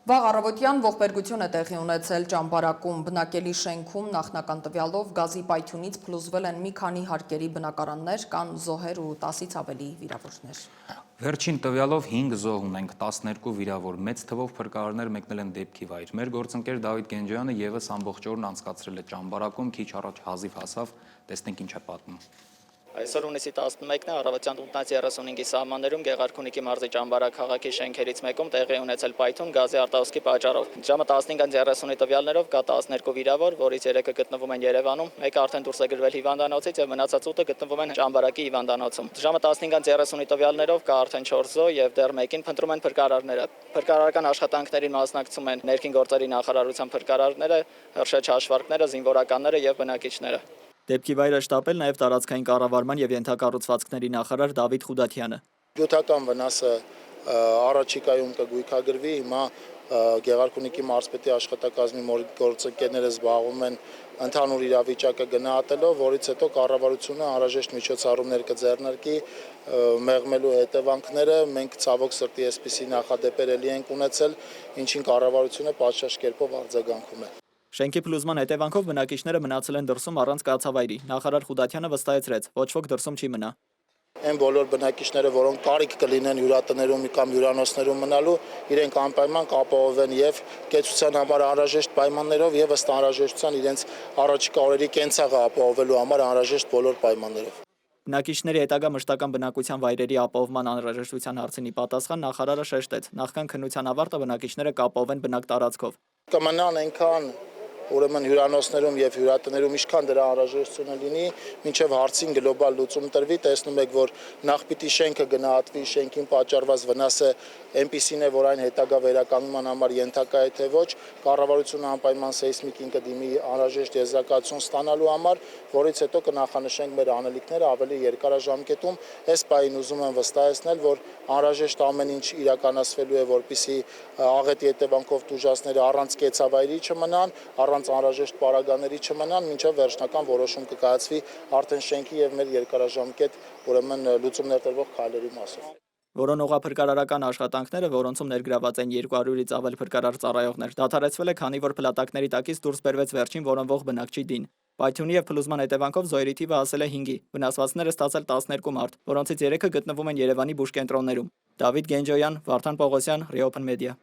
Վաղ առավոտյան ողբերգություն է տեղի ունեցել ճամբարակում բնակելի շենքում նախնական տվյալով գազի պայթյունից փլուզվել են մի քանի հարկերի բնակարաններ, կան զոհեր ու 10-ից ավելի վիրավորներ։ Վերջին տվյալով 5 զոհ ունենք, 12 վիրավոր, մեծ թվով փրկարարներ մեկնել են դեպքի վայր։ Մեր գործընկեր Դավիթ Գենջոյանը եւս ամբողջ օրն անցկացրել է ճամբարակում, քիչ առաջ հազիվ հասավ, տեսնենք ինչ է պատմում։ Այսօր հունիսի 11-ն է, առավոտյան 8:35-ի սահմաններում Գեղարքունիքի մարզի ճամբարակ քաղաքի շենքերից մեկում տեղի ունեցել պայթյուն գազի արտահոսքի պատճառով։ Ժամը 15:30-ի տվյալներով կա 12 վիրավոր, որից 3-ը գտնվում են Երևանում, մեկը արդեն դուրս է գրվել հիվանդանոցից եւ մնացած 8-ը գտնվում են ճամբարակի հիվանդանոցում։ Ժամը 15:30-ի տվյալներով կա արդեն 4 զոհ եւ դեռ մեկին փնտրում են փրկարարները։ Փրկարարական աշխատանքներին մասնակցում են ներքին գործերի նախարարության փրկարարները, հրշեջ հաշվարկները, զինվորականները եւ բնակիչները։ Դեպքի վայրը շտապել նաև տարածքային կառավարման եւ ենթակառուցվածքների նախարար Դավիթ Խուդաթյանը։ Գյուտական վնասը առաջիկայում կգույքագրվի, հիմա Գեղարքունիքի մարզպետի աշխատակազմի գործընկերները զբաղվում են ընդհանուր իրավիճակը գնահատելով, որից հետո կառավարությունը անհրաժեշտ միջոցառումներ կձեռնարկի մեղմելու հետևանքները։ Մենք ցավոք սրտի այսպիսի նախադեպեր էլի ենք ունեցել, ինչին կառավարությունը պատշաճ կերպով արձագանքում է։ Շենքի փլուզման հետևանքով բնակիչները մնացել են դրսում առանց կացավայրի։ Նախարար Խուդաթյանը վստահեցրեց, ոչ ոք դրսում չի մնա։ Այն բոլոր բնակիչները, որոնք կարիք կլինեն հյուրատներում կամ հյուրանոցներում մնալու, իրենք անպայման կապահովեն եւ կեցության համար անհրաժեշտ պայմաններով եւ ըստ անհրաժեշտության իրենց առաջիկա օրերի կենցաղը ապահովելու համար անհրաժեշտ բոլոր պայմաններով։ Բնակիչների հետագա մշտական բնակության վայրերի ապահովման անհրաժեշտության հարցին պատասխան նախարարը շեշտեց, նախքան քննության ավարտը բնակիչները կապահովեն բնակ տարածքով։ Կմնան այնքան ուրեմն հյուրանոցներում եւ հյուրատներում ինչքան դրա անհրաժեշտությունը լինի, մինչեւ հարցին գլոբալ լուծում տրվի, տեսնում եք, որ նախ պիտի շենքը գնահատվի, շենքին պատճառված վնասը այնպիսին է, որ այն հետագա վերականգնման համար ենթակա է թե ոչ, կառավարությունը անպայման սեյսմիկին կդիմի անհրաժեշտ եզրակացություն ստանալու համար, որից հետո կնախանշենք մեր անելիքները ավելի երկարաժամկետում։ Այս պահին ուզում եմ վստահեցնել, որ անհրաժեշտ ամեն ինչ իրականացվելու է, որպեսզի աղետի հետևանքով տուժածները առանց կեցավայրի չմնան, առանց անհրաժեշտ պարագաների չմնան, մինչև վերջնական որոշում կկայացվի արդեն շենքի եւ մեր երկարաժամկետ ուրեմն լուծումներ տրվող քայլերի մասով։ Որոնողափրկարարական աշխատանքները, որոնցում ներգրաված են 200-ից ավել փրկարար ծառայողներ, դադարեցվել է, քանի որ փլատակների տակից դուրս բերվեց վերջին որոնվող բնակչի դին։ Պայթյունի եւ փլուզման հետևանքով զոհերի թիվը հասել է 5-ի, վնասվածքները ստացել 12 մարդ, որոնցից 3-ը գտնվում են Երևանի բուժկենտրոններում։ Դավիթ Գենջոյան, Վարդան Պողոսյան, Reopen Media։